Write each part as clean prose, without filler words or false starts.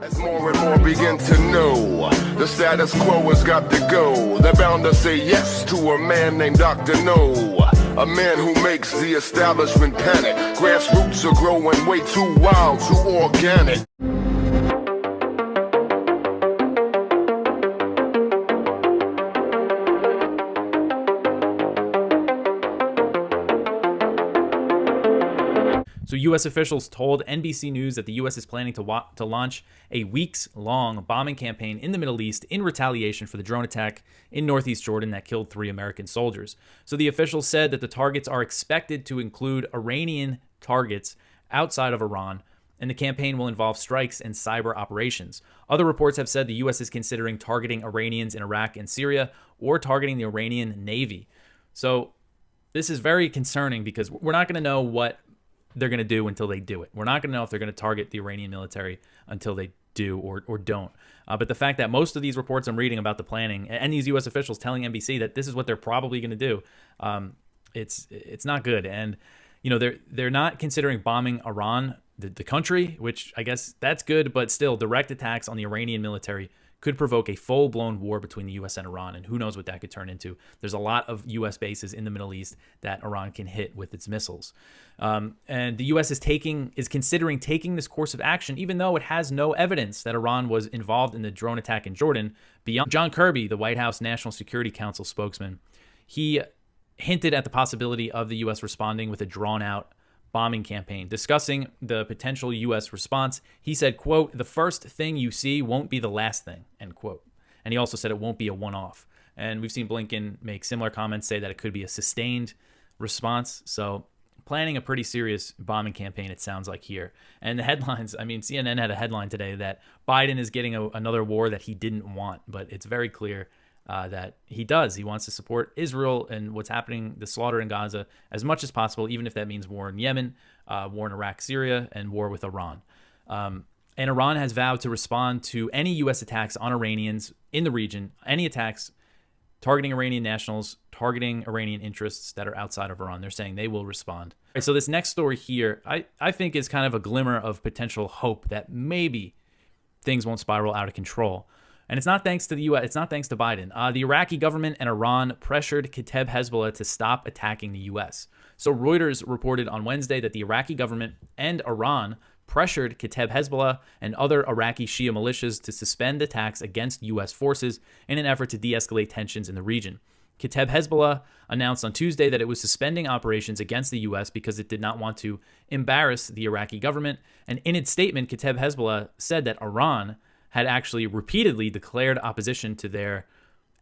As more and more begin to know, the status quo has got to go. They're bound to say yes to a man named Dr. No, a man who makes the establishment panic. Grassroots are growing way too wild, too organic. So U.S. officials told NBC News that the U.S. is planning to launch a weeks-long bombing campaign in the Middle East in retaliation for the drone attack in northeast Jordan that killed 3 American soldiers. So the officials said that the targets are expected to include Iranian targets outside of Iran, and the campaign will involve strikes and cyber operations. Other reports have said the U.S. is considering targeting Iranians in Iraq and Syria or targeting the Iranian Navy. So this is very concerning because we're not going to know what they're going to do until they do it. We're not going to know if they're going to target the Iranian military until they do or don't. But the fact that most of these reports I'm reading about the planning and these U.S. officials telling NBC that this is what they're probably going to do, it's not good. And you know they're not considering bombing Iran, the country, which I guess that's good, but still direct attacks on the Iranian military could provoke a full-blown war between the U.S. and Iran, and who knows what that could turn into. There's a lot of U.S. bases in the Middle East that Iran can hit with its missiles. And the U.S. is considering taking this course of action, even though it has no evidence that Iran was involved in the drone attack in Jordan. Beyond John Kirby, the White House National Security Council spokesman, he hinted at the possibility of the U.S. responding with a drawn-out bombing campaign. Discussing the potential U.S. response, he said, quote, "The first thing you see won't be the last thing," end quote. And he also said it won't be a one-off. And we've seen Blinken make similar comments, say that it could be a sustained response. So planning a pretty serious bombing campaign, it sounds like here. And the headlines, I mean, CNN had a headline today that Biden is getting another war that he didn't want, but it's very clear that he does. He wants to support Israel and what's happening, the slaughter in Gaza, as much as possible, even if that means war in Yemen, war in Iraq, Syria, and war with Iran. And Iran has vowed to respond to any U.S. attacks on Iranians in the region, any attacks targeting Iranian nationals, targeting Iranian interests that are outside of Iran. They're saying they will respond. Right, so this next story here, I think is kind of a glimmer of potential hope that maybe things won't spiral out of control. And it's not thanks to the U.S., it's not thanks to Biden. The Iraqi government and Iran pressured Kata'ib Hezbollah to stop attacking the U.S. So Reuters reported on Wednesday that the Iraqi government and Iran pressured Kata'ib Hezbollah and other Iraqi Shia militias to suspend attacks against U.S. forces in an effort to de-escalate tensions in the region. Kata'ib Hezbollah announced on Tuesday that it was suspending operations against the U.S. because it did not want to embarrass the Iraqi government. And in its statement, Kata'ib Hezbollah said that Iran had actually repeatedly declared opposition to their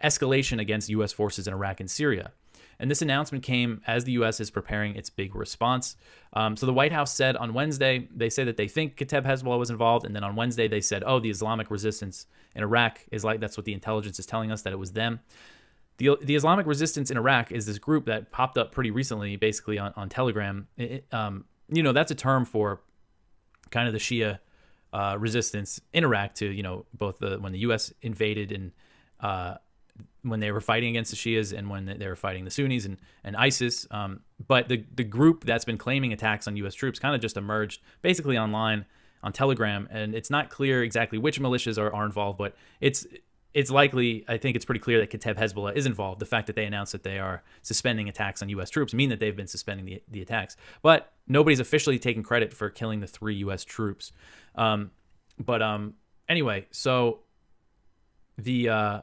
escalation against U.S. forces in Iraq and Syria. And this announcement came as the U.S. is preparing its big response. So the White House said on Wednesday, they say that they think Kata'ib Hezbollah was involved. And then on Wednesday, they said, oh, the Islamic resistance in Iraq is like, that's what the intelligence is telling us, that it was them. The Islamic resistance in Iraq is this group that popped up pretty recently, basically on Telegram. That's a term for kind of the Shia resistance in Iraq to, both when the U.S. invaded and when they were fighting against the Shias and when they were fighting the Sunnis and ISIS. But the group that's been claiming attacks on U.S. troops kind of just emerged basically online on Telegram. And it's not clear exactly which militias are involved, but it's likely, I think it's pretty clear that Kata'ib Hezbollah is involved. The fact that they announced that they are suspending attacks on U.S. troops mean that they've been suspending the attacks. But nobody's officially taken credit for killing the 3 U.S. troops. Anyway, so the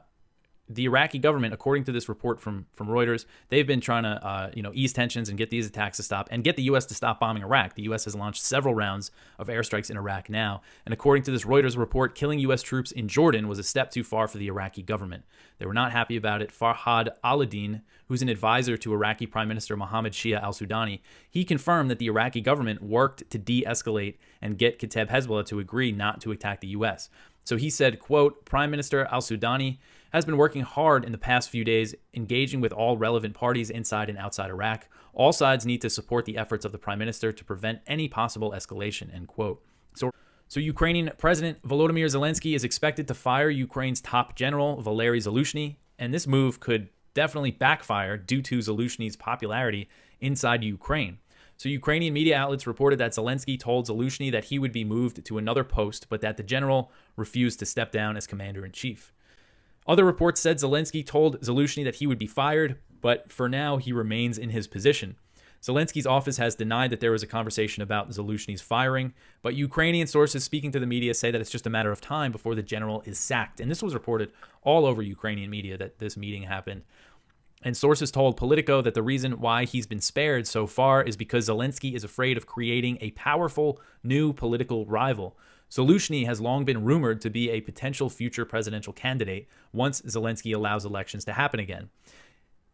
Iraqi government, according to this report from Reuters, they've been trying to ease tensions and get these attacks to stop and get the U.S. to stop bombing Iraq. The U.S. has launched several rounds of airstrikes in Iraq now. And according to this Reuters report, killing U.S. troops in Jordan was a step too far for the Iraqi government. They were not happy about it. Farhad al-Din, who's an advisor to Iraqi Prime Minister Mohammed Shia al-Sudani, he confirmed that the Iraqi government worked to de-escalate and get Kata'ib Hezbollah to agree not to attack the U.S. So he said, quote, Prime Minister al-Sudani has been working hard in the past few days, engaging with all relevant parties inside and outside Iraq. All sides need to support the efforts of the Prime Minister to prevent any possible escalation, end quote. So Ukrainian President Volodymyr Zelensky is expected to fire Ukraine's top general, Valery Zaluzhny, and this move could definitely backfire due to Zaluzhny's popularity inside Ukraine. So Ukrainian media outlets reported that Zelensky told Zaluzhny that he would be moved to another post, but that the general refused to step down as commander-in-chief. Other reports said Zelensky told Zaluzhny that he would be fired, but for now he remains in his position. Zelensky's office has denied that there was a conversation about Zaluzhny's firing, but Ukrainian sources speaking to the media say that it's just a matter of time before the general is sacked. And this was reported all over Ukrainian media that this meeting happened. And sources told Politico that the reason why he's been spared so far is because Zelensky is afraid of creating a powerful new political rival. Zaluzhny has long been rumored to be a potential future presidential candidate once Zelensky allows elections to happen again.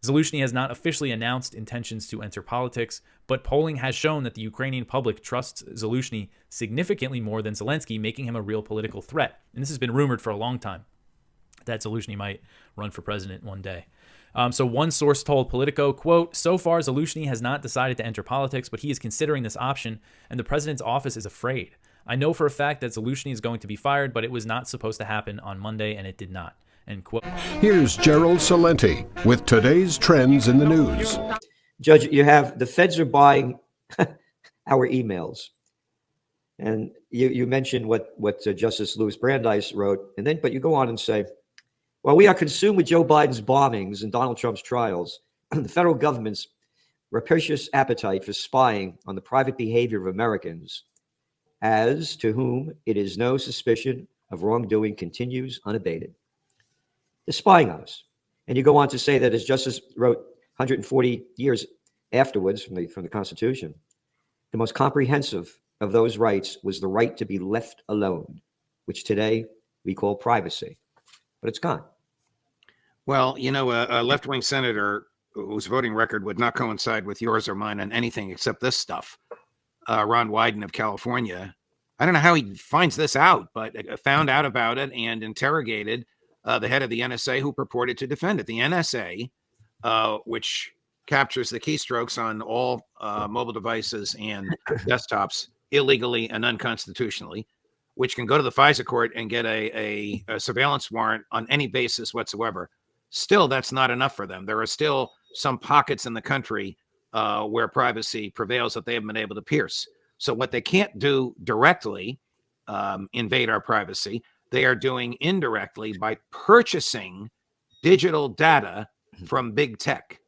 Zaluzhny has not officially announced intentions to enter politics, but polling has shown that the Ukrainian public trusts Zaluzhny significantly more than Zelensky, making him a real political threat. And this has been rumored for a long time, that Zaluzhny might run for president one day. So one source told Politico, quote, "So far, Zaluzhny has not decided to enter politics, but he is considering this option, and the president's office is afraid. I know for a fact that Zaluzhny is going to be fired, but it was not supposed to happen on Monday, and it did not." End quote. Here's Gerald Salenti with today's trends in the news. Judge, you have the feds are buying our emails. And you mentioned what Justice Louis Brandeis wrote, but you go on and say, while we are consumed with Joe Biden's bombings and Donald Trump's trials, the federal government's rapacious appetite for spying on the private behavior of Americans, as to whom it is no suspicion of wrongdoing, continues unabated. They're spying on us. And you go on to say that, as Justice wrote 140 years afterwards from the Constitution, the most comprehensive of those rights was the right to be left alone, which today we call privacy. But it's gone. Well, a left-wing senator whose voting record would not coincide with yours or mine on anything except this stuff, Ron Wyden of California, I don't know how he finds this out, but found out about it and interrogated the head of the NSA who purported to defend it. The NSA, which captures the keystrokes on all mobile devices and desktops illegally and unconstitutionally, which can go to the FISA court and get a surveillance warrant on any basis whatsoever. Still, that's not enough for them. There are still some pockets in the country where privacy prevails that they haven't been able to pierce. So what they can't do directly, invade our privacy, they are doing indirectly by purchasing digital data from big tech.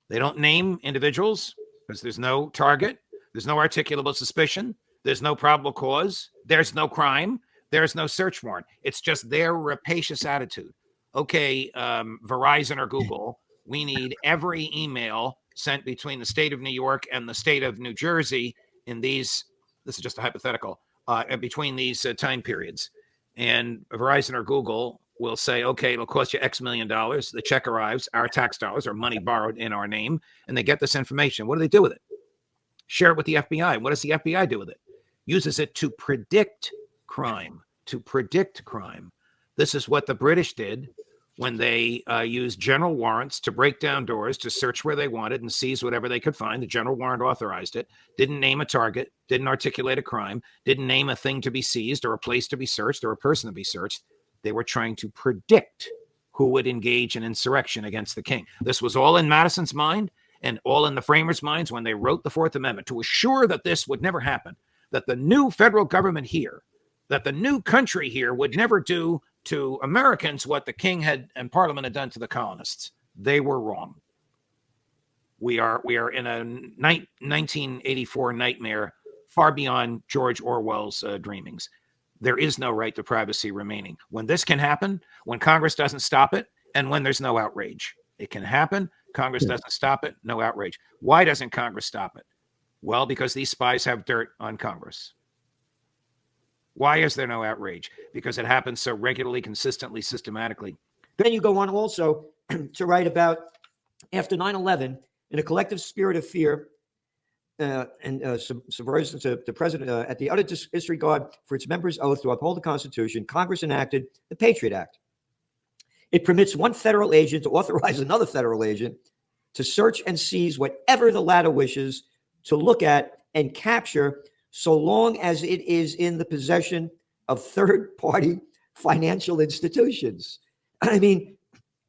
They don't name individuals because there's no target, there's no articulable suspicion, there's no probable cause, there's no crime, there's no search warrant. It's just their rapacious attitude. Okay, Verizon or Google, we need every email sent between the state of New York and the state of New Jersey in these, this is just a hypothetical, between these time periods. And Verizon or Google will say, okay, it'll cost you X million dollars. The check arrives, our tax dollars or money borrowed in our name, and they get this information. What do they do with it? Share it with the FBI. What does the FBI do with it? Uses it to predict crime, This is what the British did when they used general warrants to break down doors, to search where they wanted and seize whatever they could find. The general warrant authorized it, didn't name a target, didn't articulate a crime, didn't name a thing to be seized or a place to be searched or a person to be searched. They were trying to predict who would engage in insurrection against the king. This was all in Madison's mind and all in the framers' minds when they wrote the Fourth Amendment to assure that this would never happen, that the new federal government here, that the new country here would never do to Americans what the king had and Parliament had done to the colonists. They were wrong. We are in a 1984 nightmare far beyond George Orwell's dreamings. There is no right to privacy remaining. When this can happen, when Congress doesn't stop it, and when there's no outrage. It can happen. Congress doesn't stop it. No outrage. Why doesn't Congress stop it? Well, because these spies have dirt on Congress. Why is there no outrage? Because it happens so regularly, consistently, systematically. Then you go on also to write about after 9/11, in a collective spirit of fear and subversion to the president, at the utter disregard for its members' oath to uphold the Constitution, Congress enacted the Patriot Act. It permits one federal agent to authorize another federal agent to search and seize whatever the latter wishes to look at and capture, so long as it is in the possession of third-party financial institutions. I mean,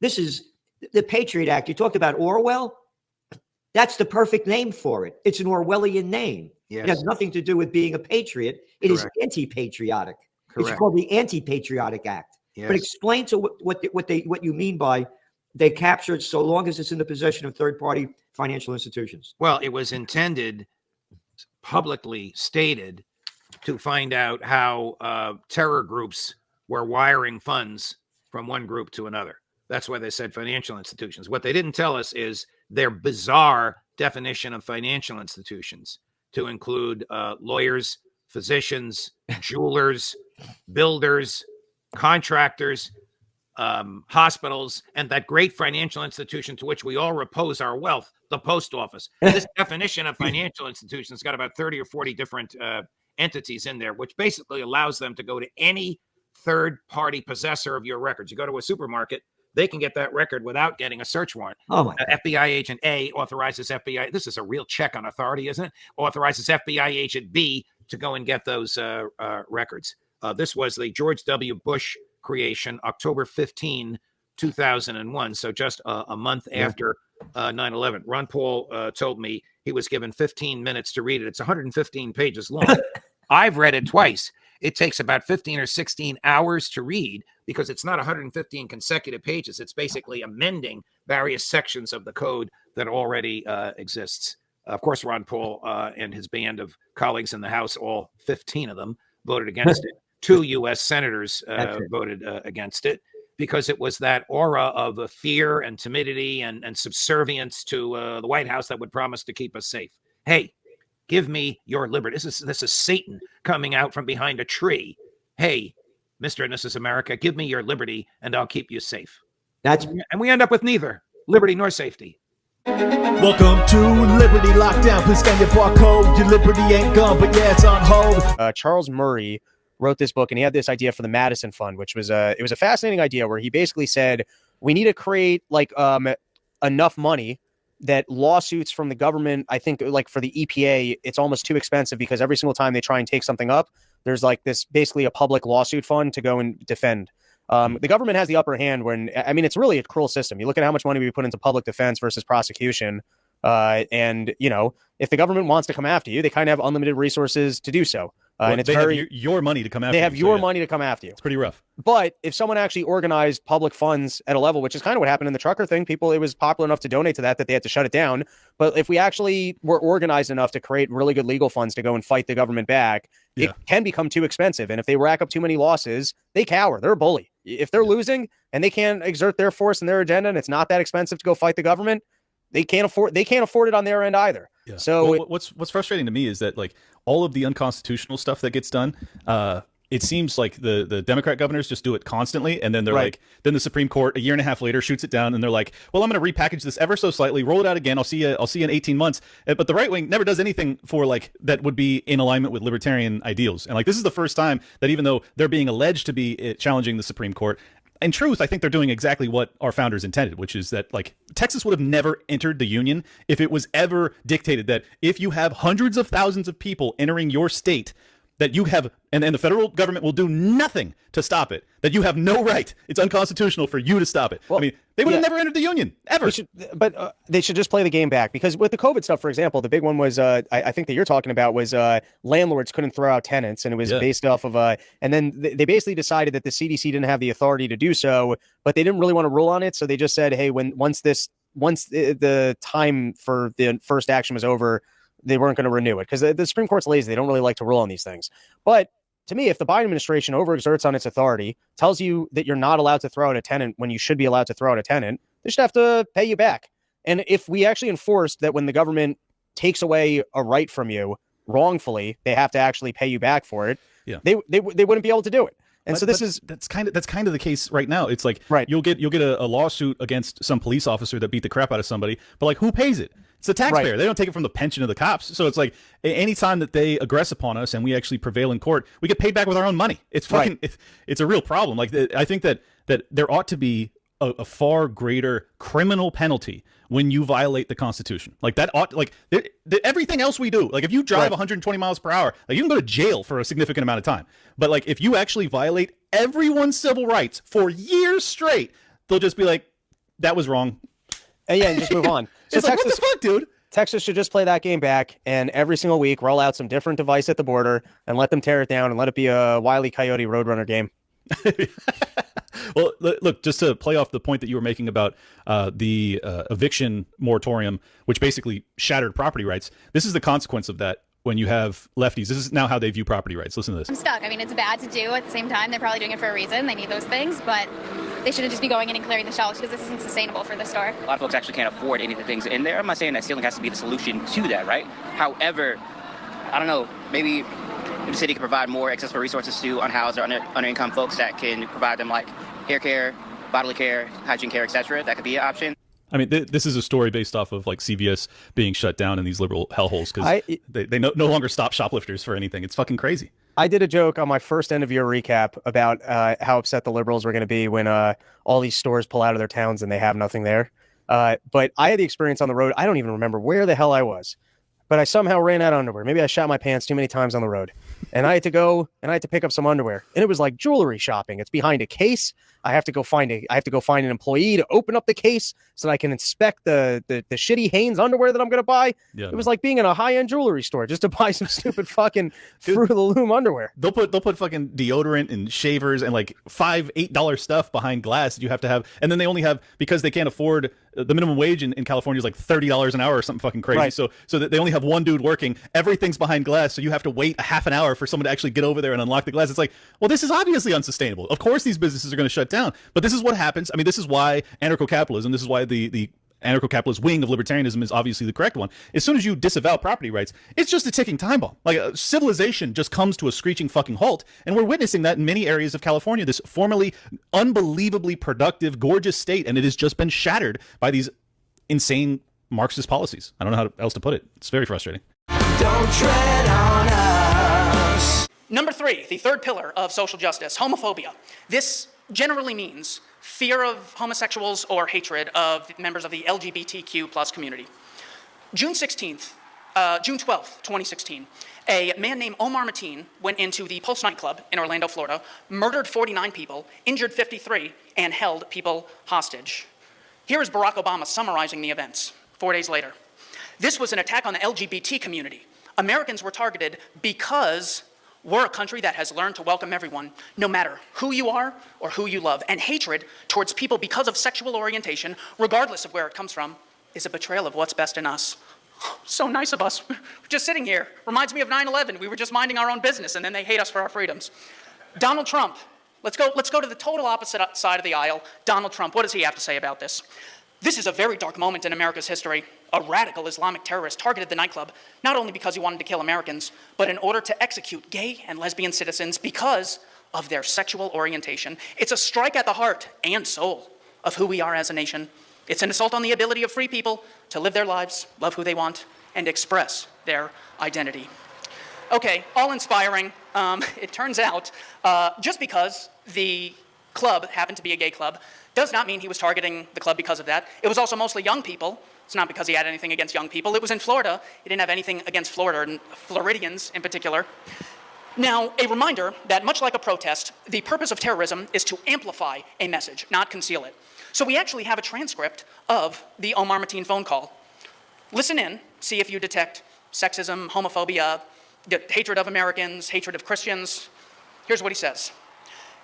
this is the Patriot Act. You talked about Orwell. That's the perfect name for it. It's an Orwellian name. Yes. It has nothing to do with being a patriot. It is Correct. anti-patriotic. It's Correct. called the Anti-Patriotic Act. Yes. But explain to what you mean by they captured so long as it's in the possession of third-party financial institutions. Well, it was intended, publicly stated, to find out how terror groups were wiring funds from one group to another. That's why they said financial institutions. What they didn't tell us is their bizarre definition of financial institutions to include lawyers, physicians, jewelers, builders, contractors, hospitals, and that great financial institution to which we all repose our wealth, the post office. This definition of financial institutions got about 30 or 40 different entities in there, which basically allows them to go to any third-party possessor of your records. You go to a supermarket, they can get that record without getting a search warrant. Oh my God. FBI agent A authorizes FBI. This is a real check on authority, isn't it? Authorizes FBI agent B to go and get those records. This was the George W. Bush creation, October 15, 2001. So just a month after 9/11. Ron Paul told me he was given 15 minutes to read it. It's 115 pages long. I've read it twice. It takes about 15 or 16 hours to read because it's not 115 consecutive pages. It's basically amending various sections of the code that already exists. Of course, Ron Paul and his band of colleagues in the House, all 15 of them, voted against it. 2 U.S. senators voted against it because it was that aura of fear and timidity and subservience to the White House that would promise to keep us safe. Hey, give me your liberty. This is Satan coming out from behind a tree. Hey, Mr. and Mrs. America, give me your liberty and I'll keep you safe. And we end up with neither liberty nor safety. Welcome to Liberty Lockdown. Please scan your barcode. Your liberty ain't gone, but yeah, it's on hold. Charles Murray wrote this book, and he had this idea for the Madison Fund, which was it was a fascinating idea where he basically said we need to create like enough money that lawsuits from the government, I think like for the EPA, it's almost too expensive because every single time they try and take something up, there's like this basically a public lawsuit fund to go and defend. The government has the upper hand when, I mean, it's really a cruel system. You look at how much money we put into public defense versus prosecution. And, you know, if the government wants to come after you, they kind of have unlimited resources to do so. And it's your money to come after you. They have your money to come after you. It's pretty rough. But if someone actually organized public funds at a level, which is kind of what happened in the trucker thing, it was popular enough to donate to that they had to shut it down. But if we actually were organized enough to create really good legal funds to go and fight the government back, it can become too expensive. And if they rack up too many losses, they cower. They're a bully. If they're losing and they can't exert their force and their agenda and it's not that expensive to go fight the government, they can't afford it on their end either. Yeah. So well, what's frustrating to me is that like all of the unconstitutional stuff that gets done, it seems like the Democrat governors just do it constantly, and then they're like, then the Supreme Court a year and a half later shoots it down, and they're like, well, I'm going to repackage this ever so slightly, roll it out again. I'll see you in 18 months. But the right wing never does anything for like that would be in alignment with libertarian ideals. And like this is the first time that even though they're being alleged to be challenging the Supreme Court, in truth, I think they're doing exactly what our founders intended, which is that like Texas would have never entered the union if it was ever dictated that if you have hundreds of thousands of people entering your state, that you have, and the federal government will do nothing to stop it, that you have no right. It's unconstitutional for you to stop it. Well, I mean, they would have never entered the union, ever. They should just play the game back, because with the COVID stuff, for example, the big one was, I think that you're talking about was landlords couldn't throw out tenants, and it was based off of, and then they basically decided that the CDC didn't have the authority to do so, but they didn't really want to rule on it, so they just said, hey, once the time for the first action was over, they weren't going to renew it, because the Supreme Court's lazy. They don't really like to rule on these things. But to me, if the Biden administration overexerts on its authority, tells you that you're not allowed to throw out a tenant when you should be allowed to throw out a tenant, they should have to pay you back. And if we actually enforced that when the government takes away a right from you wrongfully, they have to actually pay you back for it, they wouldn't be able to do it. And so that's kind of the case right now. It's like you'll get a lawsuit against some police officer that beat the crap out of somebody, but like who pays it? It's the taxpayer. They don't take it from the pension of the cops. So it's like anytime that they aggress upon us and we actually prevail in court, we get paid back with our own money. It's fucking it's a real problem. Like I think that there ought to be a far greater criminal penalty when you violate the Constitution. Like that ought, like everything else we do, like if you drive 120 miles per hour, like you can go to jail for a significant amount of time. But like if you actually violate everyone's civil rights for years straight, they'll just be like, that was wrong. And just move on. So it's like, what the fuck, dude? Texas should just play that game back, and every single week roll out some different device at the border and let them tear it down and let it be a Wile E. Coyote Roadrunner game. Well, look, just to play off the point that you were making about the eviction moratorium, which basically shattered property rights, this is the consequence of that when you have lefties. This is now how they view property rights. Listen to this. I'm stuck. I mean, it's bad to do. At the same time, they're probably doing it for a reason. They need those things, but they shouldn't just be going in and clearing the shelves because this isn't sustainable for the store. A lot of folks actually can't afford any of the things in there. I'm not saying that ceiling has to be the solution to that, right? However, I don't know, maybe the city could provide more accessible resources to unhoused or under-income folks that can provide them like hair care, bodily care, hygiene care, etc. That could be an option. I mean, this is a story based off of like CVS being shut down in these liberal hellholes because they no longer stop shoplifters for anything. It's fucking crazy. I did a joke on my first end of year recap about how upset the liberals were going to be when all these stores pull out of their towns and they have nothing there. But I had the experience on the road. I don't even remember where the hell I was, but I somehow ran out of underwear. Maybe I shot my pants too many times on the road. And I had to go and I had to pick up some underwear. And it was like jewelry shopping. It's behind a case. I have to go find an employee to open up the case so that I can inspect the shitty Hanes underwear that I'm going to buy. Yeah, it was like being in a high-end jewelry store just to buy some stupid fucking Fruit of the Loom underwear. They'll put fucking deodorant and shavers and like $5-8 stuff behind glass that you have to have. And then they only have, because they can't afford the minimum wage in California is like $30 an hour or something fucking crazy. Right. So that they only have one dude working. Everything's behind glass. So you have to wait a half an hour for someone to actually get over there and unlock the glass. It's like, well, this is obviously unsustainable. Of course these businesses are going to shut down. But this is what happens. I mean, this is why anarcho-capitalism, this is why the anarcho-capitalist wing of libertarianism is obviously the correct one. As soon as you disavow property rights, it's just a ticking time bomb. Like civilization just comes to a screeching fucking halt. And we're witnessing that in many areas of California, this formerly unbelievably productive, gorgeous state. And it has just been shattered by these insane Marxist policies. I don't know how else to put it. It's very frustrating. Don't tread on us. Number 3, the third pillar of social justice, homophobia. This generally means fear of homosexuals or hatred of members of the LGBTQ plus community. June 12th, 2016, a man named Omar Mateen went into the Pulse nightclub in Orlando, Florida, murdered 49 people, injured 53, and held people hostage. Here is Barack Obama summarizing the events 4 days later. This was an attack on the LGBT community. Americans were targeted because we're a country that has learned to welcome everyone, no matter who you are or who you love. And hatred towards people because of sexual orientation, regardless of where it comes from, is a betrayal of what's best in us. So nice of us. We're just sitting here. Reminds me of 9/11. We were just minding our own business, and then they hate us for our freedoms. Donald Trump. Let's go to the total opposite side of the aisle. Donald Trump. What does he have to say about this? This is a very dark moment in America's history. A radical Islamic terrorist targeted the nightclub, not only because he wanted to kill Americans, but in order to execute gay and lesbian citizens because of their sexual orientation. It's a strike at the heart and soul of who we are as a nation. It's an assault on the ability of free people to live their lives, love who they want, and express their identity. Okay, all inspiring. It turns out, just because the club happened to be a gay club does not mean he was targeting the club because of that. It was also mostly young people. It's not because he had anything against young people. It was in Florida. He didn't have anything against Florida, and Floridians in particular. Now, a reminder that much like a protest, the purpose of terrorism is to amplify a message, not conceal it. So we actually have a transcript of the Omar Mateen phone call. Listen in, see if you detect sexism, homophobia, hatred of Americans, hatred of Christians. Here's what he says.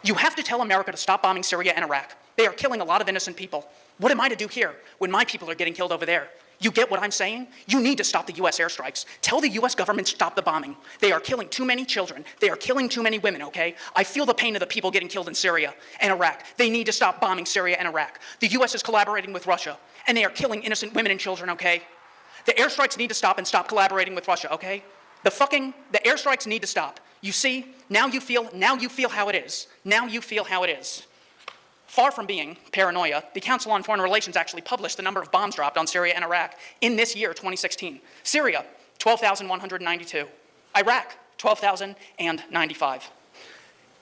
You have to tell America to stop bombing Syria and Iraq. They are killing a lot of innocent people. What am I to do here when my people are getting killed over there? You get what I'm saying? You need to stop the U.S. airstrikes. Tell the U.S. government to stop the bombing. They are killing too many children. They are killing too many women, okay? I feel the pain of the people getting killed in Syria and Iraq. They need to stop bombing Syria and Iraq. The U.S. is collaborating with Russia, and they are killing innocent women and children, okay? The airstrikes need to stop and stop collaborating with Russia, okay? The airstrikes need to stop. You see, now you feel how it is. Now you feel how it is. Far from being paranoia, the Council on Foreign Relations actually published the number of bombs dropped on Syria and Iraq in this year, 2016. Syria, 12,192. Iraq, 12,095.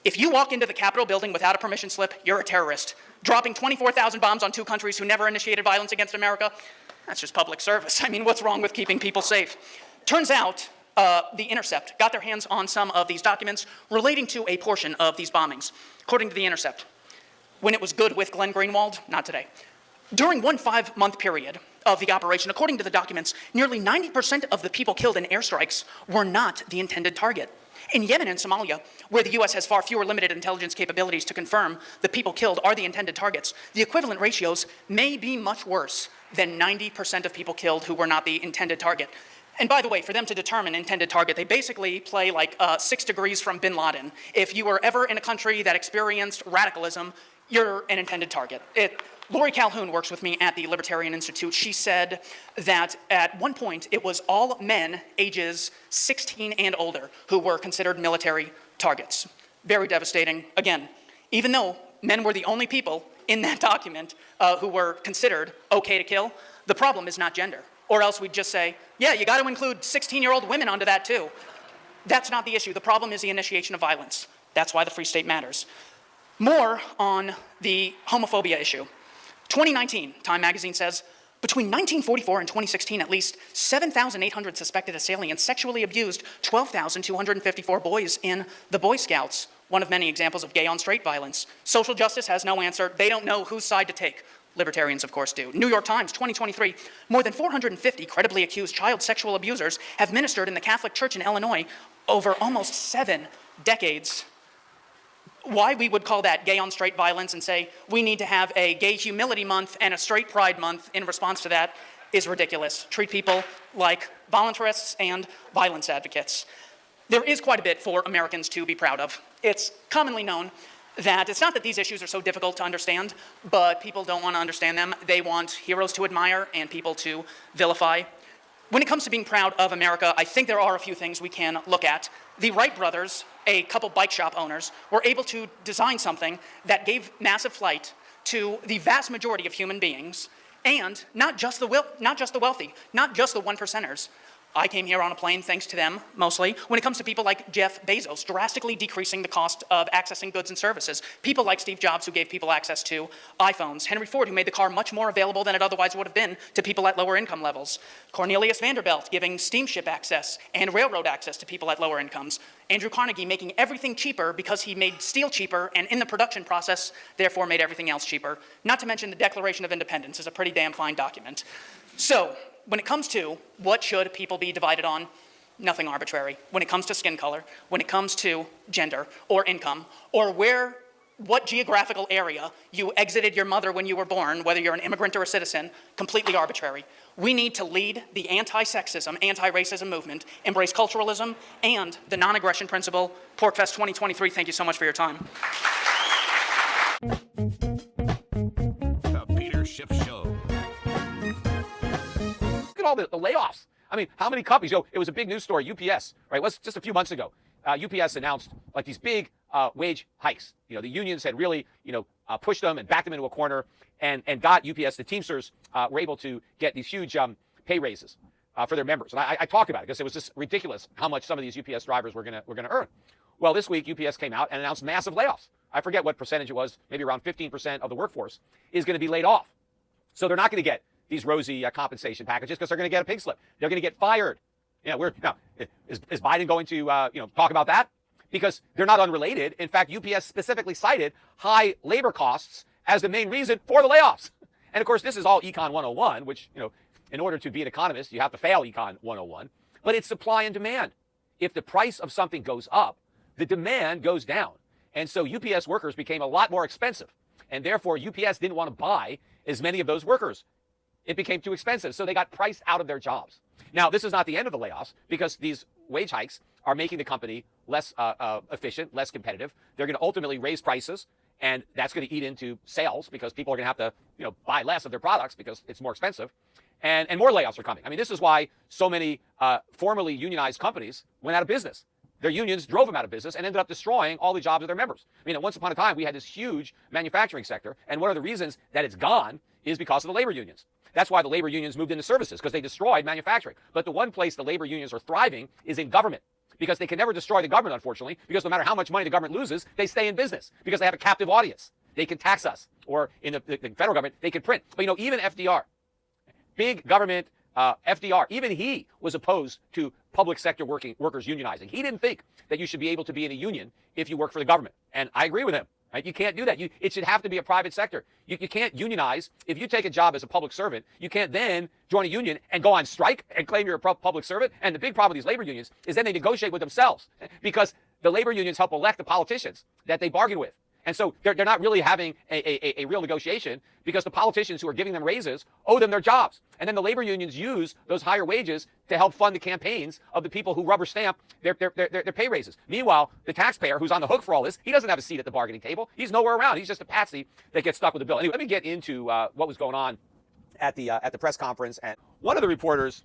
If you walk into the Capitol building without a permission slip, you're a terrorist. Dropping 24,000 bombs on 2 countries who never initiated violence against America, that's just public service. I mean, what's wrong with keeping people safe? Turns out, The Intercept got their hands on some of these documents relating to a portion of these bombings. According to The Intercept, when it was good with Glenn Greenwald, not today. During one 5-month period of the operation, according to the documents, nearly 90% of the people killed in airstrikes were not the intended target. In Yemen and Somalia, where the U.S. has far fewer limited intelligence capabilities to confirm the people killed are the intended targets, the equivalent ratios may be much worse than 90% of people killed who were not the intended target. And by the way, for them to determine intended target, they basically play like 6 degrees from bin Laden. If you were ever in a country that experienced radicalism, you're an intended target. Lori Calhoun works with me at the Libertarian Institute. She said that at one point it was all men ages 16 and older who were considered military targets. Very devastating. Again, even though men were the only people in that document who were considered okay to kill, the problem is not gender. Or else we'd just say, yeah, you got to include 16-year-old women onto that too. That's not the issue. The problem is the initiation of violence. That's why the Free State matters. More on the homophobia issue. 2019, Time magazine says, between 1944 and 2016, at least 7,800 suspected assailants sexually abused 12,254 boys in the Boy Scouts, one of many examples of gay-on-straight violence. Social justice has no answer. They don't know whose side to take. Libertarians, of course, do. New York Times, 2023, more than 450 credibly accused child sexual abusers have ministered in the Catholic Church in Illinois over almost 7 decades. Why we would call that gay on straight violence and say we need to have a gay humility month and a straight pride month in response to that is ridiculous. Treat people like voluntarists and violence advocates. There is quite a bit for Americans to be proud of. It's commonly known that it's not that these issues are so difficult to understand, but people don't want to understand them. They want heroes to admire and people to vilify. When it comes to being proud of America, I think there are a few things we can look at. The Wright brothers, a couple bike shop owners, were able to design something that gave massive flight to the vast majority of human beings, and not just the wealthy, not just the 1%ers. I came here on a plane thanks to them, mostly. When it comes to people like Jeff Bezos, drastically decreasing the cost of accessing goods and services. People like Steve Jobs, who gave people access to iPhones. Henry Ford, who made the car much more available than it otherwise would have been to people at lower income levels. Cornelius Vanderbilt, giving steamship access and railroad access to people at lower incomes. Andrew Carnegie, making everything cheaper because he made steel cheaper and in the production process, therefore made everything else cheaper. Not to mention the Declaration of Independence is a pretty damn fine document. So, when it comes to what should people be divided on, nothing arbitrary. When it comes to skin color, when it comes to gender or income, or what geographical area you exited your mother when you were born, whether you're an immigrant or a citizen, completely arbitrary. We need to lead the anti-sexism, anti-racism movement, embrace culturalism, and the non-aggression principle. PorkFest 2023, thank you so much for your time. The Peter Schiff Show. All the layoffs. I mean, how many companies? It was a big news story, UPS, right? It was just a few months ago. UPS announced like these big wage hikes. The unions had really, pushed them and backed them into a corner and got UPS, the Teamsters, were able to get these huge pay raises for their members. And I talked about it because it was just ridiculous how much some of these UPS drivers were gonna earn. Well, this week, UPS came out and announced massive layoffs. I forget what percentage it was, maybe around 15% of the workforce is going to be laid off. So they're not going to get these rosy compensation packages because they're going to get a pig slip. They're going to get fired. Is Biden going to talk about that? Because they're not unrelated. In fact, UPS specifically cited high labor costs as the main reason for the layoffs. And of course, this is all Econ 101, which, in order to be an economist, you have to fail Econ 101. But it's supply and demand. If the price of something goes up, the demand goes down. And so UPS workers became a lot more expensive. And therefore, UPS didn't want to buy as many of those workers. It became too expensive, so they got priced out of their jobs. Now, this is not the end of the layoffs because these wage hikes are making the company less efficient, less competitive. They're going to ultimately raise prices, and that's going to eat into sales because people are going to have to, buy less of their products because it's more expensive. And more layoffs are coming. I mean, this is why so many formerly unionized companies went out of business. Their unions drove them out of business and ended up destroying all the jobs of their members. I mean, once upon a time, we had this huge manufacturing sector, and one of the reasons that it's gone is because of the labor unions. That's why the labor unions moved into services, because they destroyed manufacturing. But the one place the labor unions are thriving is in government, because they can never destroy the government, unfortunately, because no matter how much money the government loses, they stay in business, because they have a captive audience. They can tax us, or in the federal government, they can print. But even FDR, big government FDR, even he was opposed to public sector workers unionizing. He didn't think that you should be able to be in a union if you work for the government. And I agree with him. Right? You can't do that. It should have to be a private sector. You can't unionize. If you take a job as a public servant, you can't then join a union and go on strike and claim you're a public servant. And the big problem with these labor unions is then they negotiate with themselves because the labor unions help elect the politicians that they bargain with. And so they're not really having a real negotiation because the politicians who are giving them raises owe them their jobs. And then the labor unions use those higher wages to help fund the campaigns of the people who rubber stamp their pay raises. Meanwhile, the taxpayer who's on the hook for all this, he doesn't have a seat at the bargaining table. He's nowhere around. He's just a patsy that gets stuck with the bill. Anyway, let me get into what was going on at the press conference. And one of the reporters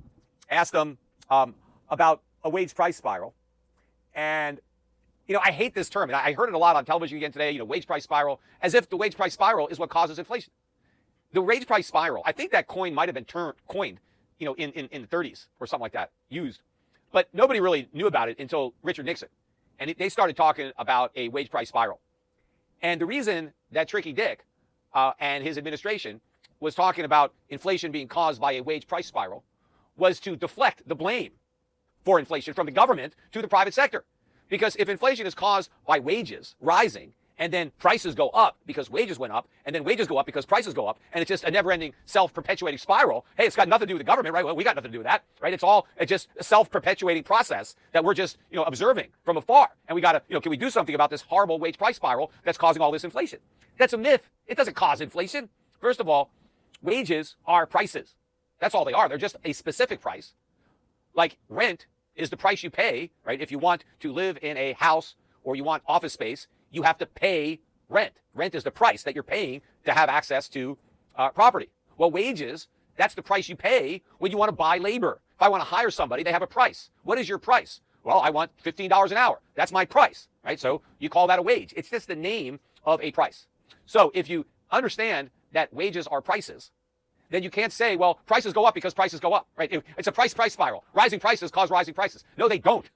asked them about a wage price spiral. And I hate this term. And I heard it a lot on television again today, wage price spiral, as if the wage price spiral is what causes inflation. The wage price spiral, I think that coin might have been coined, in the 30s or something like that, used. But nobody really knew about it until Richard Nixon. And they started talking about a wage price spiral. And the reason that Tricky Dick and his administration was talking about inflation being caused by a wage price spiral was to deflect the blame for inflation from the government to the private sector. Because if inflation is caused by wages rising and then prices go up because wages went up and then wages go up because prices go up and it's just a never-ending self-perpetuating spiral, hey, it's got nothing to do with the government, right? Well, we got nothing to do with that, right? It's just a self-perpetuating process that we're just, observing from afar. And we got to, can we do something about this horrible wage price spiral that's causing all this inflation? That's a myth. It doesn't cause inflation. First of all, wages are prices. That's all they are. They're just a specific price. Like rent is the price you pay, right? If you want to live in a house or you want office space, you have to pay rent. Rent is the price that you're paying to have access to property. Well, wages, that's the price you pay when you want to buy labor. If I want to hire somebody, they have a price. What is your price? Well, I want $15 an hour. That's my price, right? So you call that a wage. It's just the name of a price. So if you understand that wages are prices, then you can't say, well, prices go up because prices go up, right? It's a price spiral. Rising prices cause rising prices. No, they don't.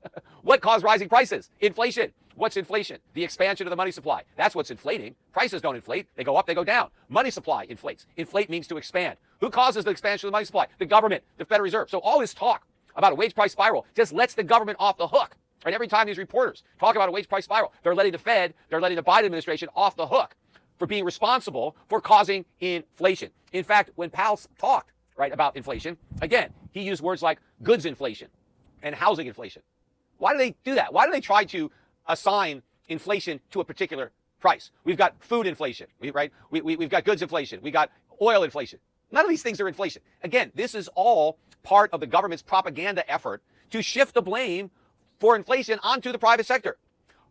What caused rising prices? Inflation. What's inflation? The expansion of the money supply. That's what's inflating. Prices don't inflate. They go up, they go down. Money supply inflates. Inflate means to expand. Who causes the expansion of the money supply? The government, the Federal Reserve. So all this talk about a wage price spiral just lets the government off the hook, right? Every time these reporters talk about a wage price spiral, they're letting the Fed, they're letting the Biden administration off the hook for being responsible for causing inflation. In fact, when Powell talked, right, about inflation, again, he used words like goods inflation and housing inflation. Why do they do that? Why do they try to assign inflation to a particular price? We've got food inflation, right? We've got goods inflation. We got oil inflation. None of these things are inflation. Again, this is all part of the government's propaganda effort to shift the blame for inflation onto the private sector.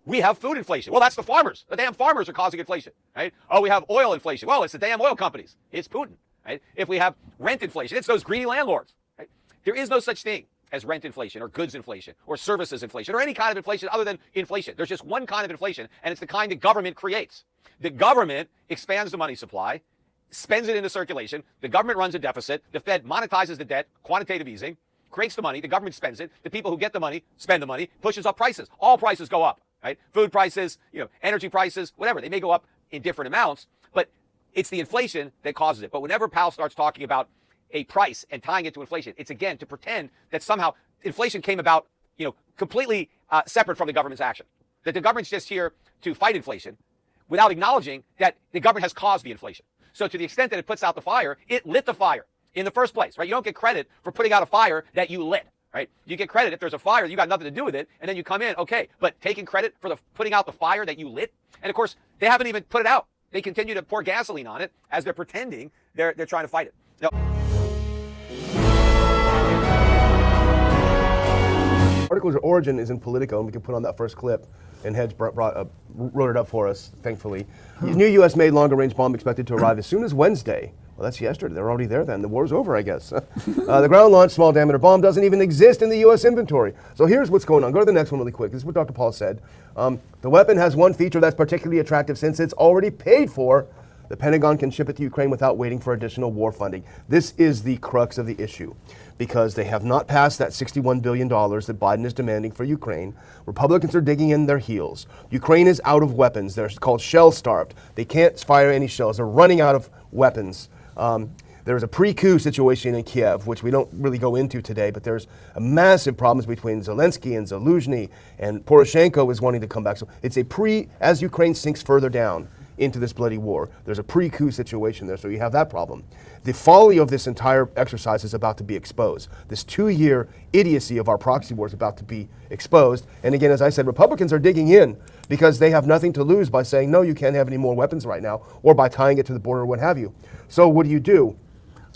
We have food inflation. Well, that's the farmers. The damn farmers are causing inflation, right? Oh, we have oil inflation. Well, it's the damn oil companies. It's Putin, right? If we have rent inflation, it's those greedy landlords, right? There is no such thing as rent inflation or goods inflation or services inflation or any kind of inflation other than inflation. There's just one kind of inflation, and it's the kind the government creates. The government expands the money supply, spends it into circulation. The government runs a deficit. The Fed monetizes the debt, quantitative easing, creates the money. The government spends it. The people who get the money spend the money, pushes up prices. All prices go up. Right? Food prices, energy prices, whatever. They may go up in different amounts, but it's the inflation that causes it. But whenever Powell starts talking about a price and tying it to inflation, it's again to pretend that somehow inflation came about, completely separate from the government's action. That the government's just here to fight inflation without acknowledging that the government has caused the inflation. So to the extent that it puts out the fire, it lit the fire in the first place, right? You don't get credit for putting out a fire that you lit. Right? You get credit if there's a fire, you got nothing to do with it, and then you come in, okay, but taking credit for putting out the fire that you lit, and of course, they haven't even put it out. They continue to pour gasoline on it as they're pretending they're trying to fight it. Now, article's origin is in Politico, and we can put on that first clip, and Hedge wrote it up for us, thankfully. New U.S.-made longer-range bomb expected to arrive as soon as Wednesday. Well, that's yesterday. They're already there then. The war's over, I guess. The ground-launched small-diameter bomb doesn't even exist in the U.S. inventory. So here's what's going on. Go to the next one really quick. This is what Dr. Paul said. The weapon has one feature that's particularly attractive since it's already paid for. The Pentagon can ship it to Ukraine without waiting for additional war funding. This is the crux of the issue because they have not passed that $61 billion that Biden is demanding for Ukraine. Republicans are digging in their heels. Ukraine is out of weapons. They're called shell-starved. They can't fire any shells. They're running out of weapons. There's a pre-coup situation in Kiev, which we don't really go into today, but there's a massive problems between Zelensky and Zaluzhny, and Poroshenko is wanting to come back. So it's as Ukraine sinks further down into this bloody war, there's a pre-coup situation there, so you have that problem. The folly of this entire exercise is about to be exposed. This 2-year idiocy of our proxy war is about to be exposed. And again, as I said, Republicans are digging in because they have nothing to lose by saying, no, you can't have any more weapons right now, or by tying it to the border or what have you. So what do?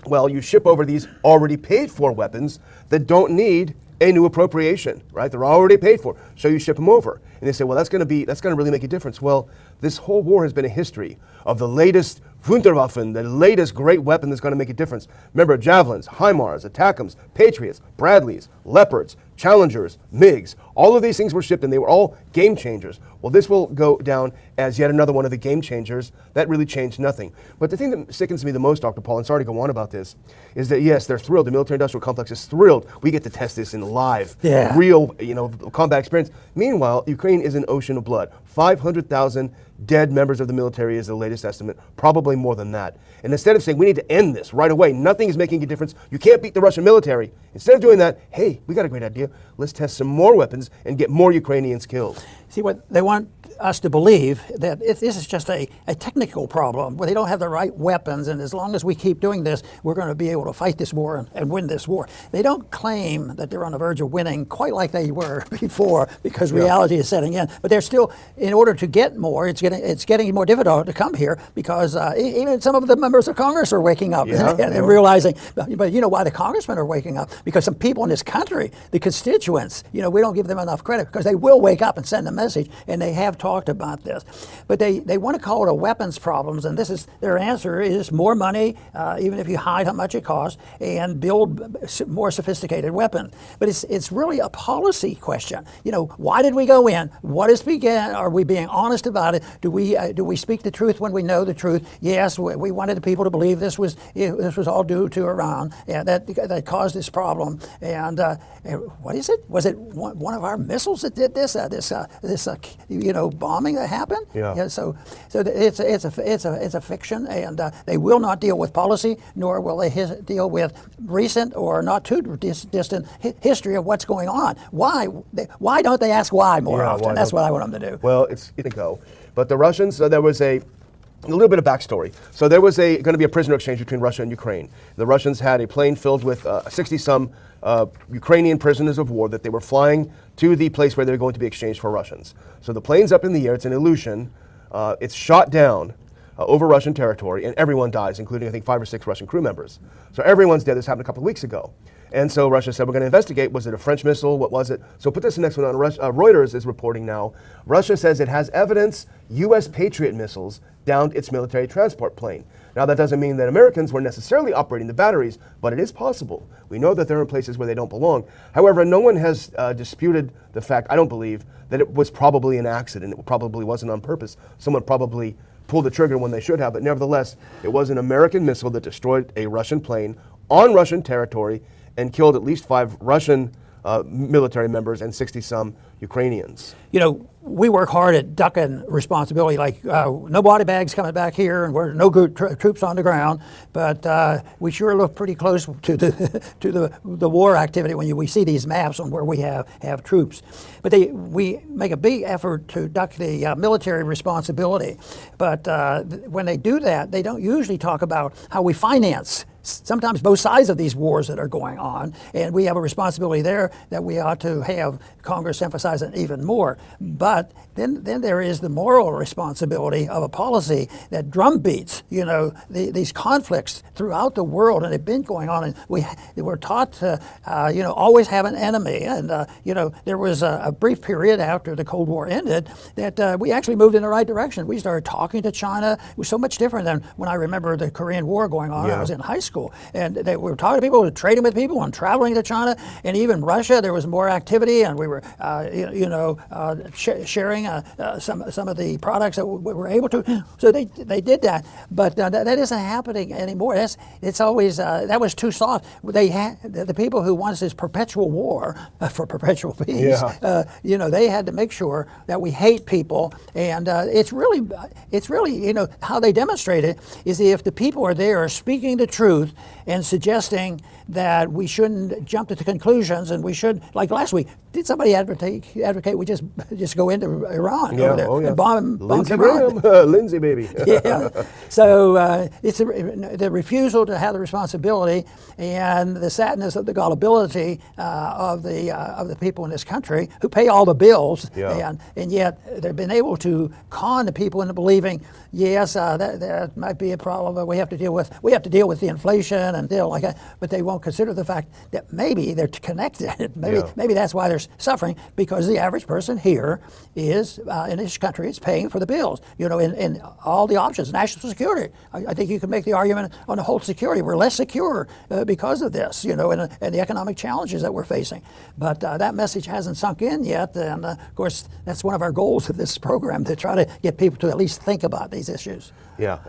Well, you ship over these already paid for weapons that don't need a new appropriation, right? They're already paid for. So you ship them over. And they say, well, that's going to really make a difference. Well, this whole war has been a history of the latest Wunderwaffen, the latest great weapon that's going to make a difference. Remember, Javelins, HIMARS, ATACMS, Patriots, Bradleys, Leopards, Challengers, MiGs. All of these things were shipped and they were all game changers. Well, this will go down as yet another one of the game changers. That really changed nothing. But the thing that sickens me the most, Dr. Paul, and sorry to go on about this, is that yes, they're thrilled. The military-industrial complex is thrilled. We get to test this in live, real, combat experience. Meanwhile, Ukraine is an ocean of blood. 500,000 dead members of the military is the latest estimate, probably more than that. And instead of saying we need to end this right away, nothing is making a difference, you can't beat the Russian military. Instead of doing that, hey, we got a great idea. Let's test some more weapons and get more Ukrainians killed. See, what they want us to believe that if this is just a technical problem where they don't have the right weapons, and as long as we keep doing this, we're going to be able to fight this war and win this war. They don't claim that they're on the verge of winning quite like they were before, because reality is setting in. But they're still, in order to get more, it's getting more difficult to come here, because even some of the members of Congress are waking up and realizing. But you know why the congressmen are waking up? Because some people in this country, the constituents, we don't give them enough credit, because they will wake up and send a message, and they have talked about this. But they want to call it a weapons problems, and this is their answer is more money, even if you hide how much it costs, and build more sophisticated weapons. But it's really a policy question. Why did we go in? What is began? Are we being honest about it? Do we speak the truth when we know the truth? Yes, we wanted the people to believe this was all due to Iran, that caused this problem. And what is it? Was it one of our missiles that did this? Bombing that happened. So it's a fiction, and they will not deal with policy, nor will they deal with recent or not too distant history of what's going on. Why don't they ask why more often? That's what I want them to do. Well, it's going to go. But the Russians, there was a little bit of backstory. So there was going to be a prisoner exchange between Russia and Ukraine. The Russians had a plane filled with 60-some Ukrainian prisoners of war that they were flying to the place where they were going to be exchanged for Russians. So the plane's up in the air. It's an illusion. It's shot down over Russian territory, and everyone dies, including, I think, 5 or 6 Russian crew members. So everyone's dead. This happened a couple of weeks ago. And so Russia said, we're going to investigate. Was it a French missile? What was it? So put this next one on. Reuters is reporting now. Russia says it has evidence U.S. Patriot missiles downed its military transport plane. Now, that doesn't mean that Americans were necessarily operating the batteries, but it is possible. We know that they're in places where they don't belong. However, no one has disputed the fact, I don't believe, that it was probably an accident. It probably wasn't on purpose. Someone probably pulled the trigger when they should have, but nevertheless, it was an American missile that destroyed a Russian plane on Russian territory and killed at least 5 Russian military members and 60-some Ukrainians. We work hard at ducking responsibility, like no body bags coming back here, and we're no good troops on the ground. But we sure look pretty close to the war activity when we see these maps on where we have troops. But we make a big effort to duck the military responsibility. But when they do that, they don't usually talk about how we finance sometimes both sides of these wars that are going on, and we have a responsibility there that we ought to have Congress emphasize it even more. But then there is the moral responsibility of a policy that drumbeats, these conflicts throughout the world, and they've been going on. And we're taught to, always have an enemy. And there was a brief period after the Cold War ended that we actually moved in the right direction. We started talking to China. It was so much different than when I remember the Korean War going on. I was in high school, and we were talking to people, trading with people, and traveling to China, and even Russia. There was more activity, and we were, sharing some of the products that we were able to. So they did that, but that isn't happening anymore. It's always that was too soft. They had the people who want this perpetual war for perpetual peace. They had to make sure that we hate people, and it's really how they demonstrate it is if the people are there speaking the truth and suggesting that we shouldn't jump to the conclusions, and we should, like last week, did somebody advocate we just go into Iran over there and bomb Iran? Lindsey, baby. Yeah. So it's the refusal to have the responsibility and the sadness of the gullibility of the people in this country who pay all the bills, and yet they've been able to con the people into believing, yes, that might be a problem that we have to deal with. We have to deal with the inflation and deal like that, but they won't consider the fact that maybe they're connected. Maybe that's why they're suffering, because the average person here is in this country is paying for the bills. In all the options, national security. I think you can make the argument on the whole security. We're less secure because of this, and the economic challenges that we're facing. But that message hasn't sunk in yet, and of course that's one of our goals of this program, to try to get people to at least think about these issues. Yeah.